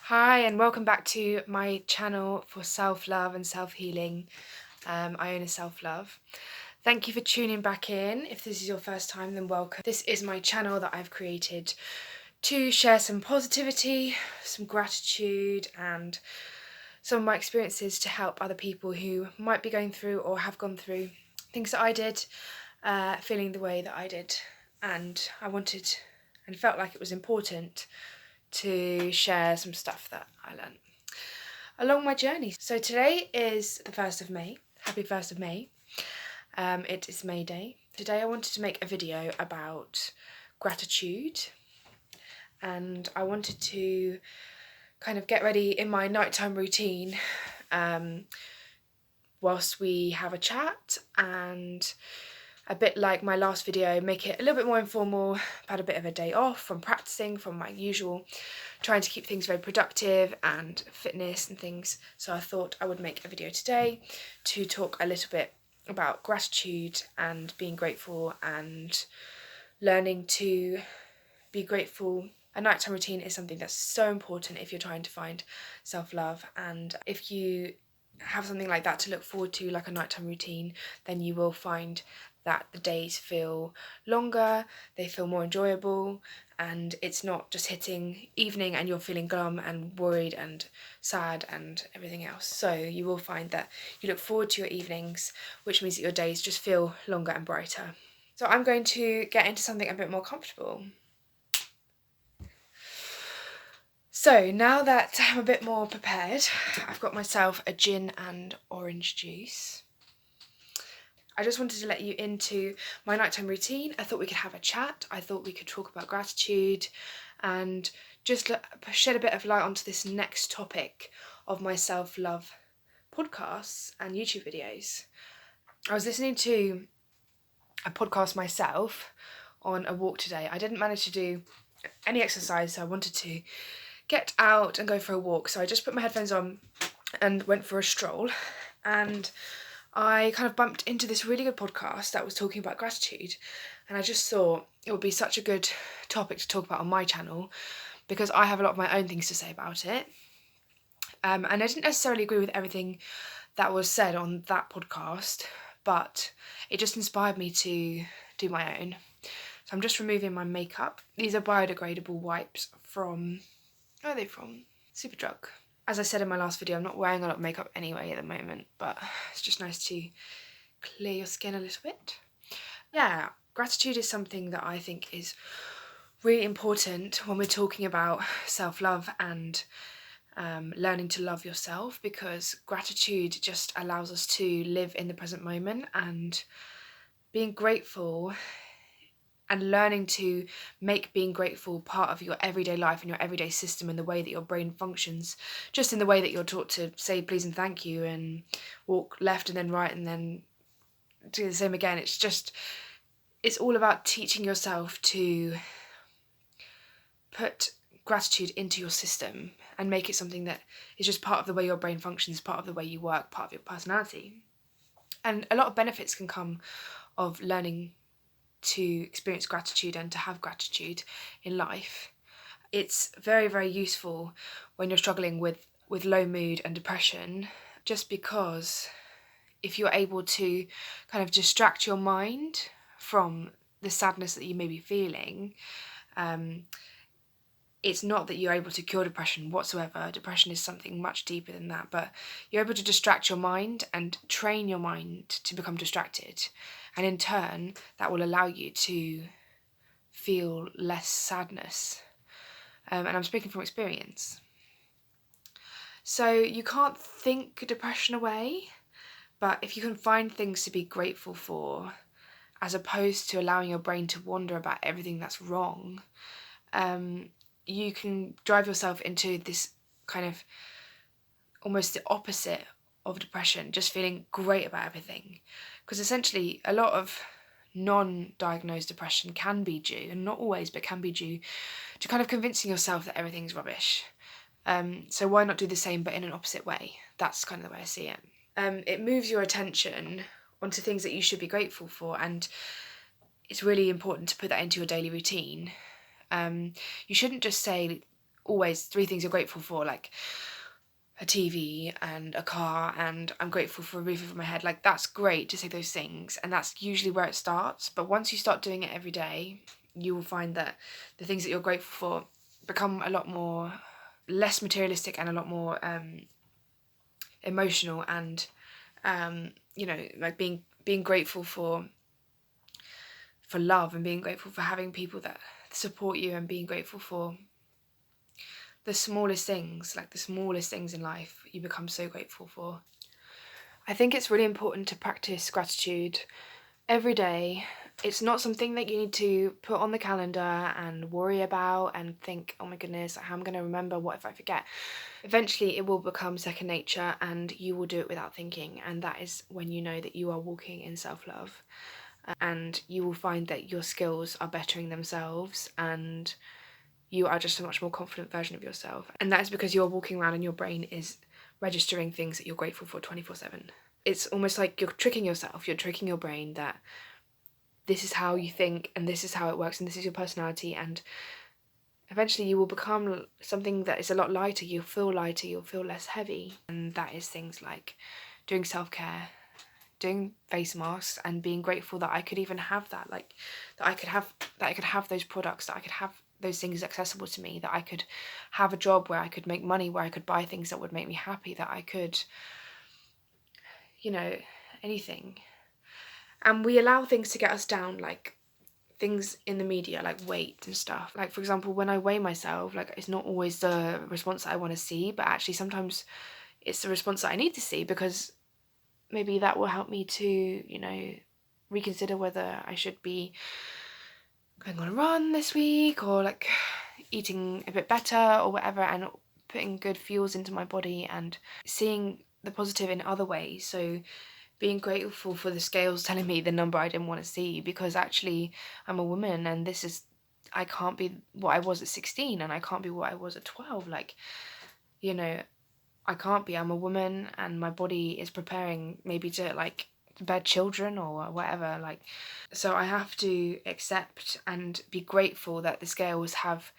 Hi and welcome back to my channel for self-love and self-healing, Iona Self-Love. Thank you for tuning back in. If this is your first time, then welcome. This is my channel that I've created to share some positivity, some gratitude and some of my experiences to help other people who might be going through or have gone through things that I did, feeling the way that I did. And I wanted and felt like it was important to share some stuff that I learned along my journey. So today is the 1st of May. Happy 1st of May. It is May Day. Today I wanted to make a video about gratitude, and I wanted to kind of get ready in my nighttime routine whilst we have a chat, and a bit like my last video, make it a little bit more informal. I've had a bit of a day off from practicing, from my usual, trying to keep things very productive and fitness and things. So I thought I would make a video today to talk a little bit about gratitude and being grateful and learning to be grateful. A nighttime routine is something that's so important if you're trying to find self-love, and if you have something like that to look forward to, like a nighttime routine, then you will find that the days feel longer, they feel more enjoyable, and it's not just hitting evening and you're feeling glum and worried and sad and everything else. So you will find that you look forward to your evenings, which means that your days just feel longer and brighter. So I'm going to get into something a bit more comfortable. So now that I'm a bit more prepared, I've got myself a gin and orange juice. I just wanted to let you into my nighttime routine. I thought we could have a chat. I thought we could talk about gratitude and just shed a bit of light onto this next topic of my self-love podcasts and YouTube videos. I was listening to a podcast myself on a walk today. I didn't manage to do any exercise, so I wanted to get out and go for a walk. So I just put my headphones on and went for a stroll, and I kind of bumped into this really good podcast that was talking about gratitude, and I just thought it would be such a good topic to talk about on my channel because I have a lot of my own things to say about it. And I didn't necessarily agree with everything that was said on that podcast, but it just inspired me to do my own. So I'm just removing my makeup. These are biodegradable wipes from, where are they from? Superdrug. As I said in my last video, I'm not wearing a lot of makeup anyway at the moment, but it's just nice to clear your skin a little bit. Yeah, gratitude is something that I think is really important when we're talking about self-love and learning to love yourself, because gratitude just allows us to live in the present moment, and being grateful and learning to make being grateful part of your everyday life and your everyday system and the way that your brain functions, just in the way that you're taught to say please and thank you and walk left and then right and then do the same again. It's all about teaching yourself to put gratitude into your system and make it something that is just part of the way your brain functions, part of the way you work, part of your personality. And a lot of benefits can come of learning to experience gratitude and to have gratitude in life. It's very, very useful when you're struggling with low mood and depression, just because if you're able to kind of distract your mind from the sadness that you may be feeling, it's not that you're able to cure depression whatsoever. Depression is something much deeper than that, but you're able to distract your mind and train your mind to become distracted. And in turn, that will allow you to feel less sadness. And I'm speaking from experience. So you can't think depression away, but if you can find things to be grateful for, as opposed to allowing your brain to wander about everything that's wrong, you can drive yourself into this kind of almost the opposite of depression, just feeling great about everything. Because essentially a lot of non-diagnosed depression can be due, and not always, but can be due to kind of convincing yourself that everything's rubbish. So why not do the same but in an opposite way? That's kind of the way I see it. It moves your attention onto things that you should be grateful for, and it's really important to put that into your daily routine. You shouldn't just say, always 3 things you're grateful for, like a TV and a car, and I'm grateful for a roof over my head. Like, that's great to say those things, and that's usually where it starts. But once you start doing it every day, you will find that the things that you're grateful for become a lot more less materialistic and a lot more emotional, and you know, like being grateful for love, and being grateful for having people that support you, and being grateful for the smallest things, like the smallest things in life, you become so grateful for. I think it's really important to practice gratitude every day. It's not something that you need to put on the calendar and worry about and think, oh my goodness, how am I going to remember, what if I forget? Eventually it will become second nature, and you will do it without thinking, and that is when you know that you are walking in self-love, and you will find that your skills are bettering themselves, and you are just a much more confident version of yourself. And that is because you're walking around and your brain is registering things that you're grateful for 24/7. It's almost like you're tricking yourself, you're tricking your brain that this is how you think, and this is how it works, and this is your personality, and eventually you will become something that is a lot lighter. You'll feel lighter, you'll feel less heavy. And that is things like doing self-care, doing face masks, and being grateful that I could even have that, like that I could have those products, that I could have those things accessible to me, that I could have a job where I could make money, where I could buy things that would make me happy, that I could, you know, anything. And we allow things to get us down, like things in the media, like weight and stuff. Like, for example, when I weigh myself, like, it's not always the response that I want to see, but actually sometimes it's the response that I need to see, because maybe that will help me to, you know, reconsider whether I should be going on a run this week, or like eating a bit better or whatever, and putting good fuels into my body and seeing the positive in other ways. So being grateful for the scales telling me the number I didn't want to see, because actually I'm a woman, and I can't be what I was at 16, and I can't be what I was at 12. Like, you know, I can't be. I'm a woman, and my body is preparing maybe to like bear children or whatever. Like, so I have to accept and be grateful that the scales have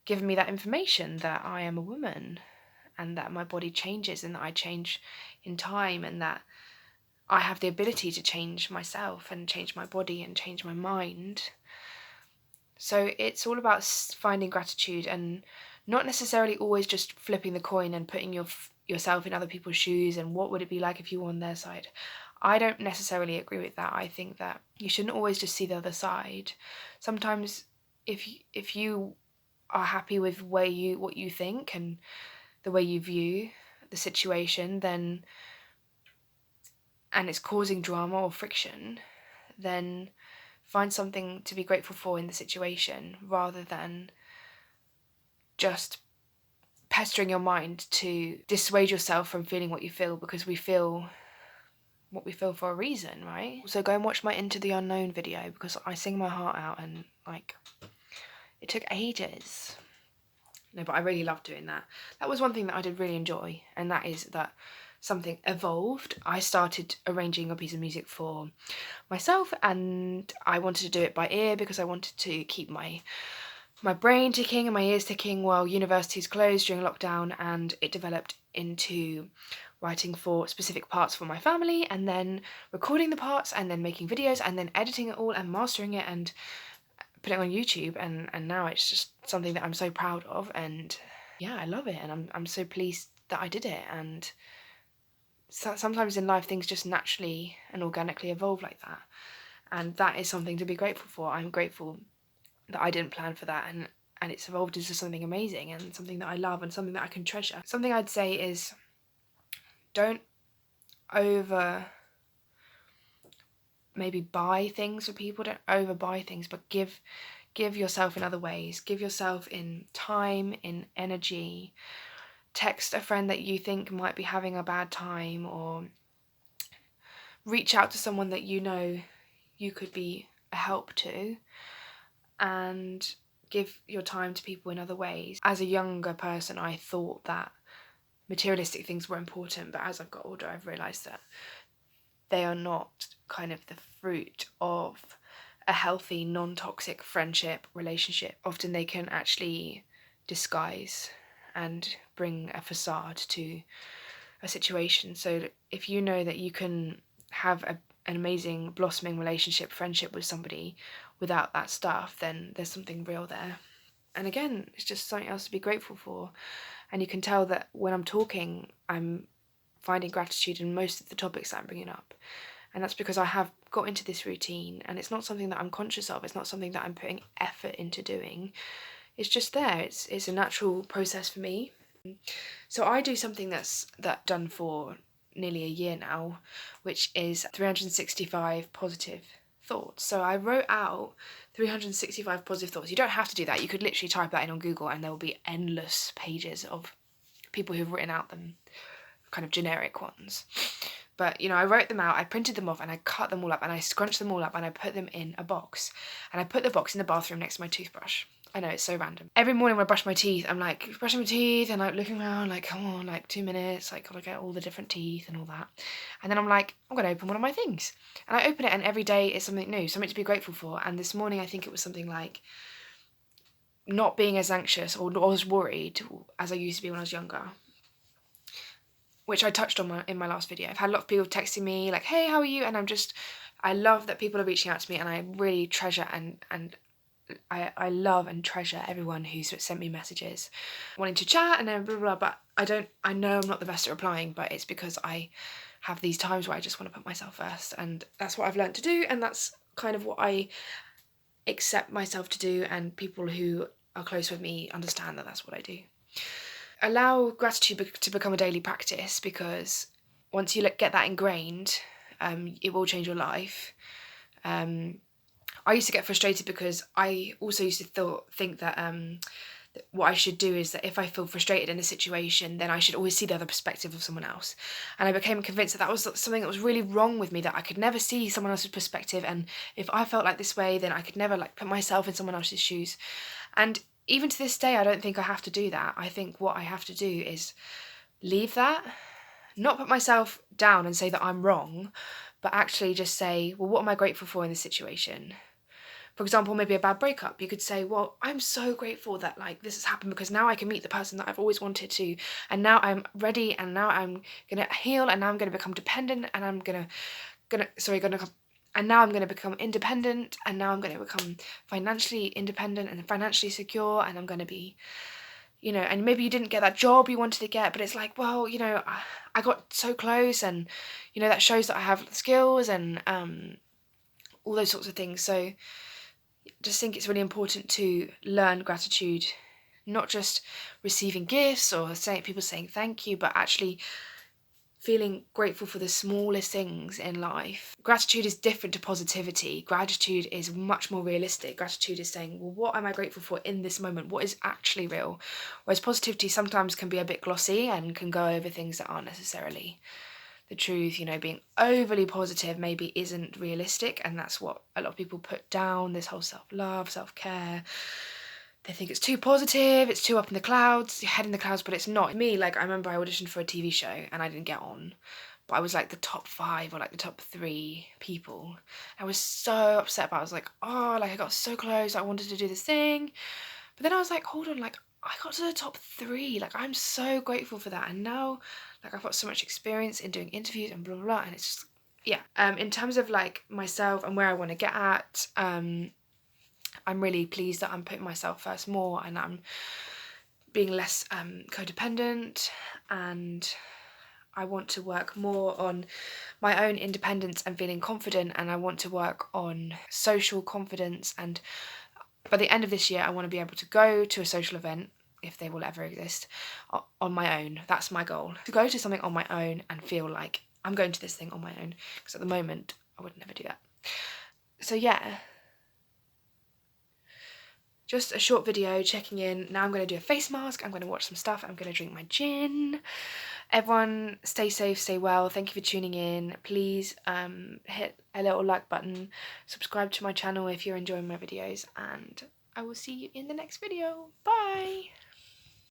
given me that information, that I am a woman, and that my body changes, and that I change in time, and that I have the ability to change myself and change my body and change my mind. So it's all about finding gratitude, and not necessarily always just flipping the coin and putting yourself in other people's shoes and what would it be like if you were on their side. I don't necessarily agree with that. I think that you shouldn't always just see the other side. Sometimes if you are happy with what you think and the way you view the situation, then, and it's causing drama or friction, then find something to be grateful for in the situation, rather than just pestering your mind to dissuade yourself from feeling what you feel, because we feel what we feel for a reason, right? So go and watch my Into the Unknown video, because I sing my heart out, and like, it took ages. No, but I really loved doing that. That was one thing that I did really enjoy, and that is that something evolved. I started arranging a piece of music for myself, and I wanted to do it by ear because I wanted to keep my brain ticking and my ears ticking while university's closed during lockdown, and it developed into writing for specific parts for my family, and then recording the parts, and then making videos, and then editing it all and mastering it and putting it on YouTube, and now it's just something that I'm so proud of, and yeah, I love it, and I'm so pleased that I did it. And so sometimes in life things just naturally and organically evolve like that, and that is something to be grateful for. I'm grateful that I didn't plan for that, and it's evolved into something amazing and something that I love and something that I can treasure. Something I'd say is, don't over maybe buy things for people. Don't overbuy things, but give yourself in other ways. Give yourself in time, in energy. Text a friend that you think might be having a bad time, or reach out to someone that you know you could be a help to, and give your time to people in other ways. As a younger person, I thought that materialistic things were important, but as I've got older, I've realised that they are not kind of the fruit of a healthy, non-toxic friendship relationship. Often they can actually disguise and bring a facade to a situation. So if you know that you can have an amazing blossoming relationship, friendship with somebody without that stuff, then there's something real there. And again, it's just something else to be grateful for. And you can tell that when I'm talking, I'm finding gratitude in most of the topics that I'm bringing up. And that's because I have got into this routine, and it's not something that I'm conscious of. It's not something that I'm putting effort into doing. It's just there. It's a natural process for me. So I do something that's done for nearly a year now, which is 365 positive thoughts. So I wrote out 365 positive thoughts. You don't have to do that. You could literally type that in on Google and there will be endless pages of people who've written out them, kind of generic ones. But, you know, I wrote them out, I printed them off, and I cut them all up, and I scrunched them all up, and I put them in a box. And I put the box in the bathroom next to my toothbrush. I know, it's so random. Every morning when I brush my teeth, I'm like brushing my teeth and like looking around, like, come on, like 2 minutes, like gotta get all the different teeth and all that. And then I'm like, I'm gonna open one of my things. And I open it, and every day is something new, something to be grateful for. And this morning I think it was something like not being as anxious or as worried as I used to be when I was younger, which I touched on in my last video. I've had a lot of people texting me like, hey, how are you? And I love that people are reaching out to me, and I really treasure and I love and treasure everyone who's sent me messages wanting to chat and then blah, blah, blah. But I know I'm not the best at replying, but it's because I have these times where I just want to put myself first, and that's what I've learned to do, and that's kind of what I accept myself to do, and people who are close with me understand that that's what I do. Allow gratitude to become a daily practice, because once you get that ingrained, it will change your life. I used to get frustrated because I also used to think that what I should do is that if I feel frustrated in a situation, then I should always see the other perspective of someone else. And I became convinced that was something that was really wrong with me, that I could never see someone else's perspective, and if I felt like this way, then I could never like put myself in someone else's shoes. And even to this day, I don't think I have to do that. I think what I have to do is leave that, not put myself down and say that I'm wrong, but actually just say, well, what am I grateful for in this situation? For example, maybe a bad breakup. You could say, well, I'm so grateful that like this has happened, because now I can meet the person that I've always wanted to, and now I'm ready, and now I'm gonna heal, and now I'm gonna become dependent, and I'm gonna become independent, and now I'm gonna become financially independent and financially secure, and I'm gonna be, you know, and maybe you didn't get that job you wanted to get, but it's like, well, you know, I got so close, and you know, that shows that I have skills, and all those sorts of things. So just think it's really important to learn gratitude, not just receiving gifts or people saying thank you, but actually feeling grateful for the smallest things in life. Gratitude is different to positivity. Gratitude is much more realistic. Gratitude is saying, well, what am I grateful for in this moment? What is actually real? Whereas positivity sometimes can be a bit glossy and can go over things that aren't necessarily the truth. You know, being overly positive maybe isn't realistic, and that's what a lot of people put down, this whole self-love, self-care. They think it's too positive, it's too up in the clouds, your head in the clouds, but it's not. Me, like, I remember I auditioned for a TV show and I didn't get on, but I was like the top 5 or like the top 3 people. I was so upset about it. I was like, oh, like I got so close, I wanted to do this thing. But then I was like, hold on, like I got to the top 3, like I'm so grateful for that. And now like I've got so much experience in doing interviews and blah blah blah, and it's just, yeah. In terms of like myself and where I want to get at, I'm really pleased that I'm putting myself first more, and I'm being less codependent, and I want to work more on my own independence and feeling confident, and I want to work on social confidence, and by the end of this year I want to be able to go to a social event, if they will ever exist, on my own. That's my goal, to go to something on my own and feel like I'm going to this thing on my own, because at the moment I would never do that. So yeah, just a short video checking in. Now I'm going to do a face mask, I'm going to watch some stuff, I'm going to drink my gin. Everyone stay safe, stay well. Thank you for tuning in. Please hit a little like button, subscribe to my channel if you're enjoying my videos, and I will see you in the next video. Bye!